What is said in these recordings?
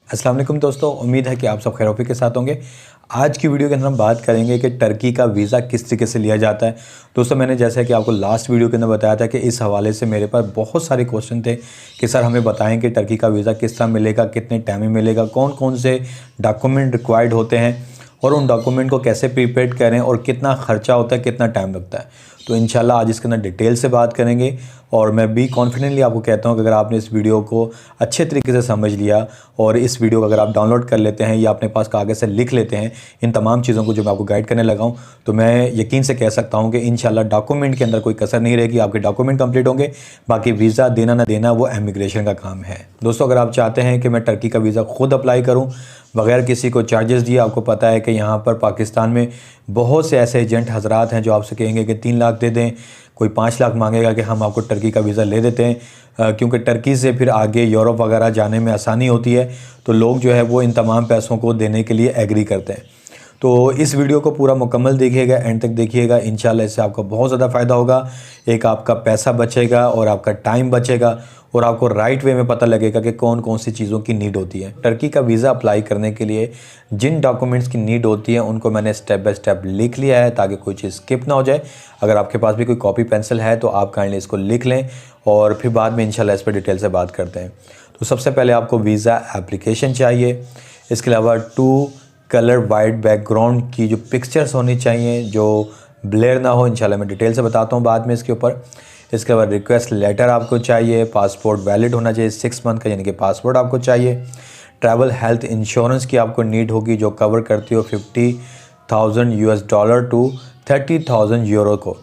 अस्सलाम वालेकुम दोस्तों, उम्मीद है कि आप सब खैर के साथ होंगे। आज की वीडियो के अंदर हम बात करेंगे कि टर्की का वीज़ा किस तरीके से लिया जाता है। दोस्तों, मैंने जैसा कि आपको लास्ट वीडियो के अंदर बताया था कि इस हवाले से मेरे पास बहुत सारे क्वेश्चन थे कि सर हमें बताएं कि टर्की का वीज़ा किस तरह मिलेगा, कितने टाइम में मिलेगा, कौन कौन से डॉक्यूमेंट रिक्वायर्ड होते हैं और उन डॉक्यूमेंट को कैसे प्रिपेयर करें और कितना ख़र्चा होता है, कितना टाइम लगता है। तो इंशाल्लाह आज इसके अंदर डिटेल से बात करेंगे और मैं भी कॉन्फिडेंटली आपको कहता हूँ कि अगर आपने इस वीडियो को अच्छे तरीके से समझ लिया और इस वीडियो को अगर आप डाउनलोड कर लेते हैं या अपने पास कागज़ से लिख लेते हैं इन तमाम चीज़ों को जो मैं आपको गाइड करने लगा हूँ, तो मैं यकीन से कह सकता हूँ कि इंशाल्लाह डॉक्यूमेंट के अंदर कोई कसर नहीं रहेगी, आपके डॉक्यूमेंट कंप्लीट होंगे। बाकी वीज़ा देना ना देना वो इमिग्रेशन का काम है। दोस्तों, अगर आप चाहते हैं कि मैं टर्की का वीज़ा खुद अप्लाई करूँ बगैर किसी को चार्जेस दिए, आपको पता है कि यहाँ पर पाकिस्तान में बहुत से ऐसे एजेंट हजरात हैं जो आपसे कहेंगे कि 3 लाख दे दें, कोई 5 लाख मांगेगा कि हम आपको टर्की का वीज़ा ले देते हैं, क्योंकि टर्की से फिर आगे यूरोप वगैरह जाने में आसानी होती है। तो लोग जो है वो इन तमाम पैसों को देने के लिए एग्री करते हैं। तो इस वीडियो को पूरा मुकम्मल देखिएगा, एंड तक देखिएगा। इंशाल्लाह इससे आपको बहुत ज़्यादा फ़ायदा होगा। एक आपका पैसा बचेगा और आपका टाइम बचेगा और आपको राइट वे में पता लगेगा कि कौन कौन सी चीज़ों की नीड होती है। टर्की का वीज़ा अप्लाई करने के लिए जिन डॉक्यूमेंट्स की नीड होती है उनको मैंने स्टेप बाय स्टेप लिख लिया है ताकि कोई चीज़ स्किप ना हो जाए। अगर आपके पास भी कोई कॉपी पेंसिल है तो आप काइंडली इसको लिख लें और फिर बाद में इंशाल्लाह इस पर डिटेल से बात करते हैं। तो सबसे पहले आपको वीज़ा एप्लीकेशन चाहिए। इसके अलावा 2 कलर वाइट बैकग्राउंड की जो पिक्चर्स होनी चाहिए, जो ब्लेयर ना हो। इंशाल्लाह मैं डिटेल से बताता हूँ बाद में इसके ऊपर। इसके बाद रिक्वेस्ट लेटर आपको चाहिए। पासपोर्ट वैलिड होना चाहिए 6 मंथ का, यानी कि पासपोर्ट आपको चाहिए। ट्रैवल हेल्थ इंश्योरेंस की आपको नीड होगी जो कवर करती हो $50,000 टू 30,000 यूरो को।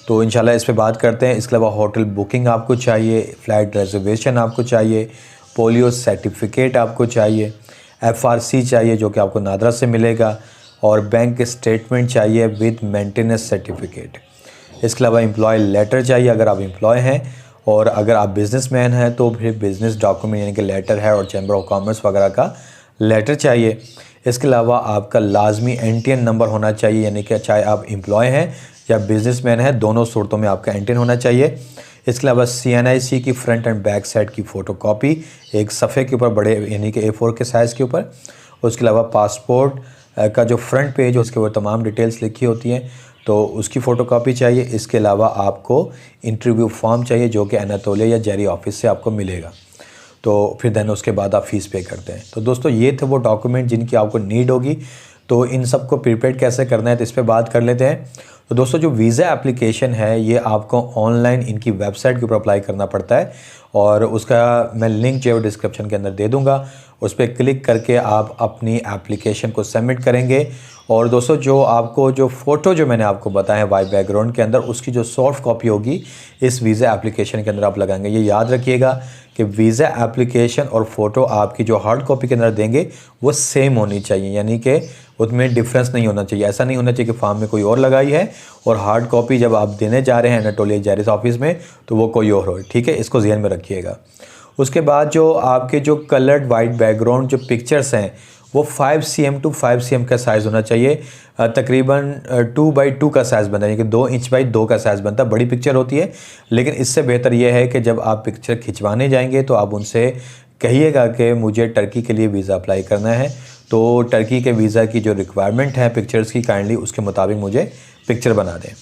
तो इंशाल्लाह इस पे बात करते हैं। इसके अलावा होटल बुकिंग आपको चाहिए, फ़्लाइट रिजर्वेशन आपको चाहिए, पोलियो सर्टिफिकेट आपको चाहिए, FRC चाहिए जो कि आपको नादरा से मिलेगा, और बैंक स्टेटमेंट चाहिए विद मेंटेनेंस सर्टिफिकेट। इसके अलावा एम्प्लॉय लेटर चाहिए अगर आप एम्प्लॉय हैं, और अगर आप बिज़नेसमैन हैं तो फिर बिज़नेस डॉक्यूमेंट यानी कि लेटर है और चैम्बर ऑफ कॉमर्स वगैरह का लेटर चाहिए। इसके अलावा आपका लाजमी NTN नंबर होना चाहिए, यानी कि चाहे आप एम्प्लॉय हैं या बिज़नेसमैन हैं, दोनों सूरतों में आपका NTN होना चाहिए। इसके अलावा CNIC की फ्रंट एंड बैक साइड की फ़ोटोकॉपी एक सफ़े के ऊपर बड़े यानी कि A4 के साइज़ के ऊपर। उसके अलावा पासपोर्ट का जो फ्रंट पेज है उसके ऊपर तमाम डिटेल्स लिखी होती हैं तो उसकी फ़ोटोकॉपी चाहिए। इसके अलावा आपको इंटरव्यू फॉर्म चाहिए जो कि एनातोलिया या जेरी ऑफिस से आपको मिलेगा। तो फिर देन उसके बाद आप फ़ीस पे करते हैं। तो दोस्तों, ये थे वो डॉक्यूमेंट जिनकी आपको नीड होगी। तो इन सब को प्रिपेयर कैसे करना है तो इस पर बात कर लेते हैं। तो दोस्तों, जो वीज़ा एप्लीकेशन है ये आपको ऑनलाइन इनकी वेबसाइट के ऊपर अप्लाई करना पड़ता है और उसका मैं लिंक जो है डिस्क्रिप्शन के अंदर दे दूंगा। उस पर क्लिक करके आप अपनी एप्लीकेशन को सबमिट करेंगे। और दोस्तों, जो आपको जो फ़ोटो जो मैंने आपको बताया है वाइट बैकग्राउंड के अंदर, उसकी जो सॉफ्ट कॉपी होगी इस वीज़ा एप्लीकेशन के अंदर आप लगाएंगे। ये याद रखिएगा कि वीज़ा एप्लीकेशन और फ़ोटो आपकी जो हार्ड कॉपी के अंदर देंगे वो सेम होनी चाहिए, यानी कि उसमें डिफरेंस नहीं होना चाहिए। ऐसा नहीं होना चाहिए कि फॉर्म में कोई और लगाई है और हार्ड कॉपी जब आप देने जा रहे हैं एनाटोलिया जेरिस ऑफिस में तो वो कोई और हो। ठीक है, इसको ध्यान में रखिएगा। उसके बाद जो आपके जो कलर्ड वाइट बैकग्राउंड जो पिक्चर्स हैं वो 5 cm टू 5 cm का साइज़ होना चाहिए। तकरीबन 2x2 का साइज़ बनता है, यानी कि 2 इंच बाई 2 का साइज़ बनता है। बड़ी पिक्चर होती है, लेकिन इससे बेहतर यह है कि जब आप पिक्चर खिंचवाने जाएंगे तो आप उनसे कहिएगा कि मुझे टर्की के लिए वीज़ा अप्लाई करना है, तो टर्की के वीज़ा की जो रिक्वायरमेंट है पिक्चर्स की, काइंडली उसके मुताबिक मुझे पिक्चर बना दें।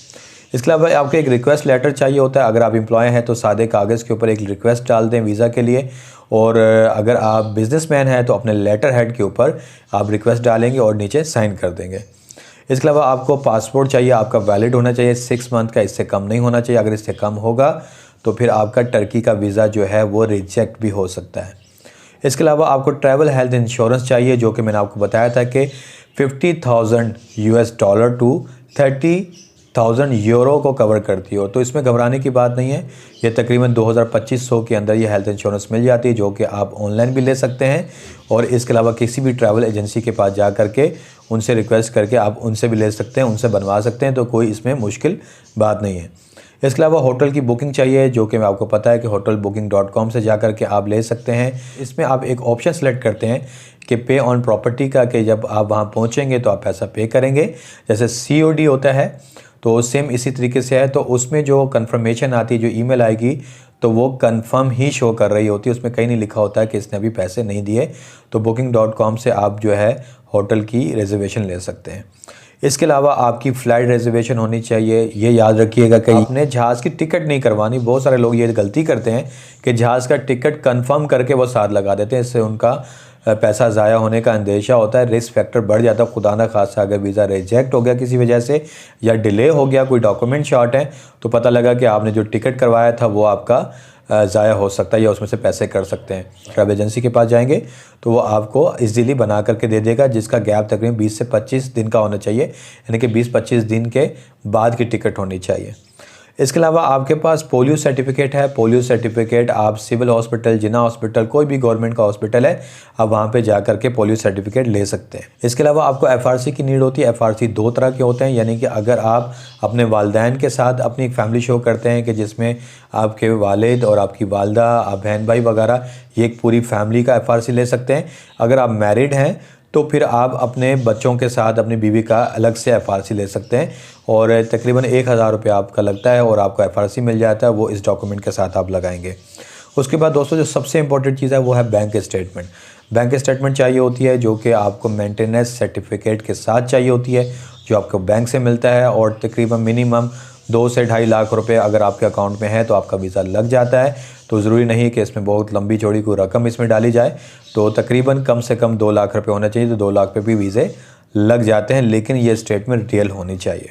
इसके अलावा आपको एक रिक्वेस्ट लेटर चाहिए होता है। अगर आप एम्प्लॉय हैं तो सादे कागज़ के ऊपर एक रिक्वेस्ट डाल दें वीज़ा के लिए, और अगर आप बिज़नेसमैन हैं तो अपने लेटर हेड के ऊपर आप रिक्वेस्ट डालेंगे और नीचे साइन कर देंगे। इसके अलावा आपको पासपोर्ट चाहिए, आपका वैलिड होना चाहिए 6 मंथ का, इससे कम नहीं होना चाहिए। अगर इससे कम होगा तो फिर आपका टर्की का वीज़ा जो है वो रिजेक्ट भी हो सकता है। इसके अलावा आपको ट्रैवल हेल्थ इंश्योरेंस चाहिए जो कि मैंने आपको बताया था कि $50,000 टू 30,000 यूरो को कवर करती हो। तो इसमें घबराने की बात नहीं है। ये तकरीबन 2000-2500 के अंदर ये हेल्थ इंश्योरेंस मिल जाती है जो कि आप ऑनलाइन भी ले सकते हैं, और इसके अलावा किसी भी ट्रैवल एजेंसी के पास जा करके उनसे रिक्वेस्ट करके आप उनसे भी ले सकते हैं, उनसे बनवा सकते हैं। तो कोई इसमें मुश्किल बात नहीं है। इसके अलावा होटल की बुकिंग चाहिए जो कि आपको पता है कि hotelbooking.com से जा कर के आप ले सकते हैं। इसमें आप एक ऑप्शन सेलेक्ट करते हैं कि पे ऑन प्रॉपर्टी का, कि जब आप वहाँ पहुँचेंगे तो आप पैसा पे करेंगे। जैसे COD होता है तो सेम इसी तरीके से है। तो उसमें जो कंफर्मेशन आती है, जो ईमेल आएगी, तो वो कंफर्म ही शो कर रही होती है, उसमें कहीं नहीं लिखा होता है कि इसने अभी पैसे नहीं दिए। तो booking.com से आप जो है होटल की रिजर्वेशन ले सकते हैं। इसके अलावा आपकी फ़्लाइट रिजर्वेशन होनी चाहिए। ये याद रखिएगा कि आपने जहाज़ की टिकट नहीं करवानी। बहुत सारे लोग ये गलती करते हैं कि जहाज़ का टिकट कंफर्म करके वो साथ लगा देते हैं, इससे उनका पैसा ज़ाया होने का अंदेशा होता है, रिस्क फैक्टर बढ़ जाता है। खुदा ना खासा अगर वीज़ा रिजेक्ट हो गया किसी वजह से या डिले हो गया, कोई डॉक्यूमेंट शॉर्ट है, तो पता लगा कि आपने जो टिकट करवाया था वो आपका ज़ाया हो सकता है या उसमें से पैसे कर सकते हैं। ट्रैवल एजेंसी के पास जाएंगे तो वो आपको इजीली बना करके दे देगा, जिसका गैप तकरीबन 20 से 25 दिन का होना चाहिए, यानी कि 20-25 दिन के बाद की टिकट होनी चाहिए। इसके अलावा आपके पास पोलियो सर्टिफिकेट है। पोलियो सर्टिफिकेट आप सिविल हॉस्पिटल, जिन्ना हॉस्पिटल, कोई भी गवर्नमेंट का हॉस्पिटल है, आप वहाँ पे जा करके पोलियो सर्टिफिकेट ले सकते हैं। इसके अलावा आपको एफआरसी की नीड होती है। एफआरसी 2 तरह के होते हैं, यानी कि अगर आप अपने वालिदैन के साथ अपनी एक फैमिली शो करते हैं कि जिसमें आपके वालिद और आपकी वालदा, आप बहन भाई वगैरह, ये एक पूरी फैमिली का एफआरसी ले सकते हैं। अगर आप मैरिड हैं तो फिर आप अपने बच्चों के साथ अपनी बीवी का अलग से एफआरसी ले सकते हैं और तकरीबन 1000 रुपये आपका लगता है और आपको एफआरसी मिल जाता है, वो इस डॉक्यूमेंट के साथ आप लगाएंगे। उसके बाद दोस्तों जो सबसे इंपॉर्टेंट चीज़ है वो है बैंक स्टेटमेंट। बैंक स्टेटमेंट चाहिए होती है जो कि आपको मेंटेनेंस सर्टिफिकेट के साथ चाहिए होती है, जो आपको बैंक से मिलता है और तकरीबन मिनिमम 2 से 2.5 लाख रुपए अगर आपके अकाउंट में है तो आपका वीज़ा लग जाता है। तो ज़रूरी नहीं कि इसमें बहुत लंबी चौड़ी कोई रकम इसमें डाली जाए, तो तकरीबन कम से कम 2 लाख रुपए होना चाहिए, तो 2 लाख पे भी वीज़े लग जाते हैं, लेकिन ये स्टेटमेंट रियल होनी चाहिए।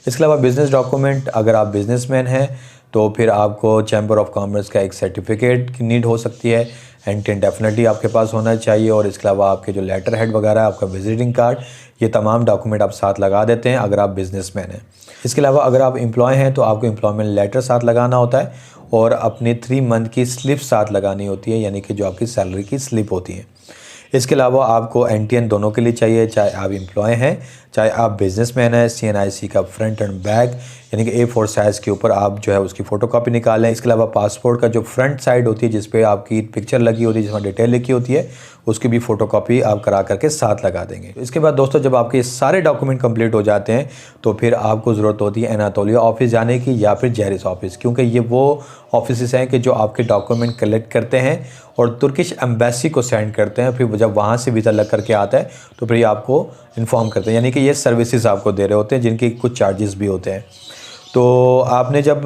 इसके अलावा बिज़नेस डॉक्यूमेंट, अगर आप बिज़नेसमैन हैं तो फिर आपको चैम्बर ऑफ कॉमर्स का एक सर्टिफिकेट की नीड हो सकती है, एंड डेफिनेटली आपके पास होना चाहिए। और इसके अलावा आपके जो लेटर हेड वगैरह, आपका विजिटिंग कार्ड, ये तमाम डॉक्यूमेंट आप साथ लगा देते हैं अगर आप बिज़नेसमैन हैं। इसके अलावा अगर आप एम्प्लॉय हैं तो आपको एम्प्लॉयमेंट लेटर साथ लगाना होता है और अपनी 3 मंथ की स्लिप साथ लगानी होती है, यानी कि जो आपकी सैलरी की स्लिप होती है। इसके अलावा आपको एनटीएन दोनों के लिए चाहिए, चाहे आप एम्प्लॉय हैं चाहे आप बिजनेसमैन हैं। सीएनआईसी का फ्रंट एंड बैक यानी कि A4 साइज़ के ऊपर आप जो है उसकी फ़ोटोकॉपी निकालें। इसके अलावा पासपोर्ट का जो फ्रंट साइड होती है जिस पे आपकी पिक्चर लगी होती है, जिसमें डिटेल लिखी होती है, उसकी भी फ़ोटोकॉपी आप करा करके साथ लगा देंगे। इसके बाद दोस्तों जब आपके सारे डॉक्यूमेंट कंप्लीट हो जाते हैं तो फिर आपको ज़रूरत होती है एनातोलिया ऑफिस जाने की या फिर जेरिस ऑफिस, क्योंकि ये वो ऑफिस हैं कि जो आपके डॉक्यूमेंट कलेक्ट करते हैं और तुर्किश एम्बेसी को सेंड करते हैं। फिर जब वहाँ से वीज़ा लग करके आता है तो फिर ये आपको इन्फॉर्म करते हैं, यानी कि ये सर्विसेज आपको दे रहे होते हैं जिनके कुछ चार्जेस भी होते हैं। तो आपने जब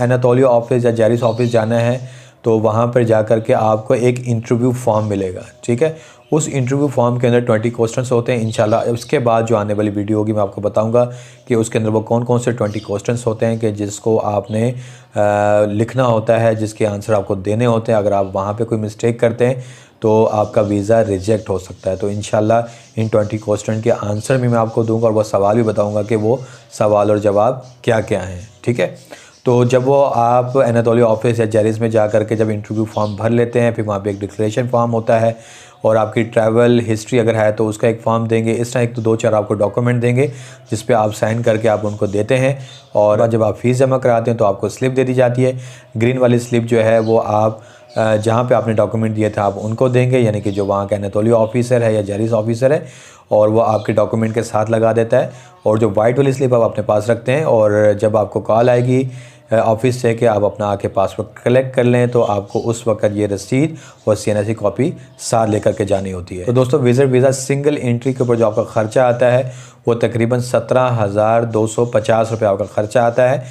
एनातोलिया ऑफिस या जेरिस ऑफिस जाना है तो वहाँ पर जा कर के आपको एक इंटरव्यू फॉर्म मिलेगा, ठीक है। उस इंटरव्यू फॉर्म के अंदर 20 क्वेश्चंस होते हैं। इंशाल्लाह उसके बाद जो आने वाली वीडियो होगी मैं आपको बताऊंगा कि उसके अंदर वो कौन कौन से 20 क्वेश्चंस होते हैं कि जिसको आपने लिखना होता है, जिसके आंसर आपको देने होते हैं। अगर आप वहाँ पे कोई मिस्टेक करते हैं तो आपका वीज़ा रिजेक्ट हो सकता है। तो इंशाल्लाह इन 20 क्वेश्चन के आंसर भी मैं आपको दूंगा और वो सवाल भी बताऊंगा कि वो सवाल और जवाब क्या क्या हैं, ठीक है। तो जब वो आप एनातोलिया ऑफिस या जेरिस में जा कर के जब इंटरव्यू फॉर्म भर लेते हैं, फिर वहाँ पे एक डिक्लेरेशन फॉर्म होता है और आपकी ट्रैवल हिस्ट्री अगर है तो उसका एक फॉर्म देंगे। इस तरह एक तो 2-4 आपको डॉक्यूमेंट देंगे जिस पे आप साइन करके आप उनको देते हैं और जब आप फ़ीस जमा कराते हैं तो आपको स्लिप दे दी जाती है। ग्रीन वाली स्लिप जो है वो आप जहाँ पे आपने डॉक्यूमेंट दिए थे आप उनको देंगे, यानी कि जो वहाँ का एनातोलिया ऑफिसर है या जेरिस ऑफिसर है, और वो आपके डॉक्यूमेंट के साथ लगा देता है। और जो वाइट वाली स्लिप आप अपने पास रखते हैं और जब आपको कॉल आएगी ऑफिस से कि आप अपना आके पासपोर्ट कलेक्ट कर लें तो आपको उस वक्त ये रसीद और सीएनआईसी कॉपी साथ लेकर के जानी होती है। तो दोस्तों वीज़ा सिंगल एंट्री के ऊपर जो आपका ख़र्चा आता है वो तकरीबन 17,250 रुपये आपका ख़र्चा आता है,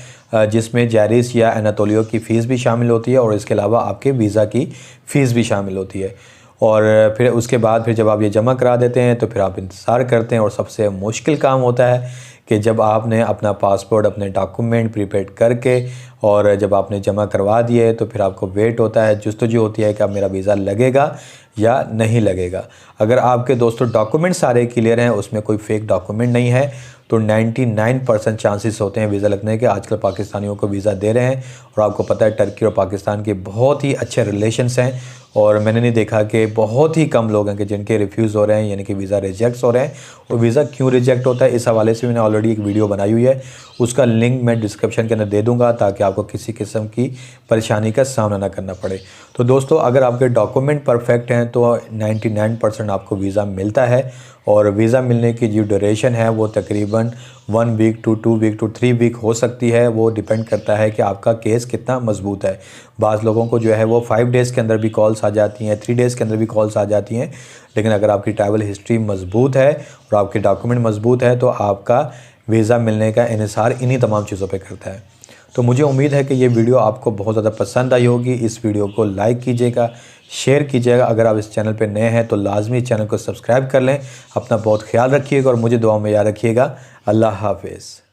जिसमें जेरिस या एनातोलिया की फ़ीस भी शामिल होती है और इसके अलावा आपके वीज़ा की फ़ीस भी शामिल होती है। और फिर उसके बाद फिर जब आप ये जमा करा देते हैं तो फिर आप इंतज़ार करते हैं और सबसे मुश्किल काम होता है कि जब आपने अपना पासपोर्ट, अपने डॉक्यूमेंट प्रिपेयर करके और जब आपने जमा करवा दिए तो फिर आपको वेट होता है, जुस्तजू होती है कि अब मेरा वीज़ा लगेगा या नहीं लगेगा। अगर आपके दोस्तों डॉक्यूमेंट सारे क्लियर हैं, उसमें कोई फेक डॉक्यूमेंट नहीं है, तो 99% चांसेस होते हैं वीज़ा लगने के। आजकल पाकिस्तानियों को वीज़ा दे रहे हैं और आपको पता है टर्की और पाकिस्तान के बहुत ही अच्छे रिलेशंस हैं और मैंने नहीं देखा कि बहुत ही कम लोग हैं कि जिनके रिफ्यूज़ हो रहे हैं, यानी कि वीज़ा रिजेक्ट हो रहे हैं। और वीज़ा क्यों रिजेक्ट होता है इस हवाले से मैंने ऑलरेडी एक वीडियो बनाई हुई है, उसका लिंक मैं डिस्क्रिप्शन के अंदर दे दूँगा ताकि आपको किसी किस्म की परेशानी का सामना ना करना पड़े। तो दोस्तों अगर आपके डॉक्यूमेंट परफेक्ट हैं तो 99% आपको वीज़ा मिलता है और वीज़ा मिलने की जो ड्यूरेशन है वो तकरीबन 1 week to 2 week to 3 week हो सकती है। वो डिपेंड करता है कि आपका केस कितना मजबूत है। बाज़ लोगों को जो है वो 5 डेज़ के अंदर भी कॉल्स आ जाती हैं, 3 डेज़ के अंदर भी कॉल्स आ जाती हैं। लेकिन अगर आपकी ट्रैवल हिस्ट्री मज़बूत है और आपके डॉक्यूमेंट मज़बूत है तो आपका वीज़ा मिलने का इन्हिसार इन्हीं तमाम चीज़ों पे करता है। तो मुझे उम्मीद है कि ये वीडियो आपको बहुत ज़्यादा पसंद आई होगी। इस वीडियो को लाइक कीजिएगा, शेयर कीजिएगा। अगर आप इस चैनल पे नए हैं तो लाजमी इस चैनल को सब्सक्राइब कर लें। अपना बहुत ख्याल रखिएगा और मुझे दुआ में याद रखिएगा। अल्लाह हाफिज़।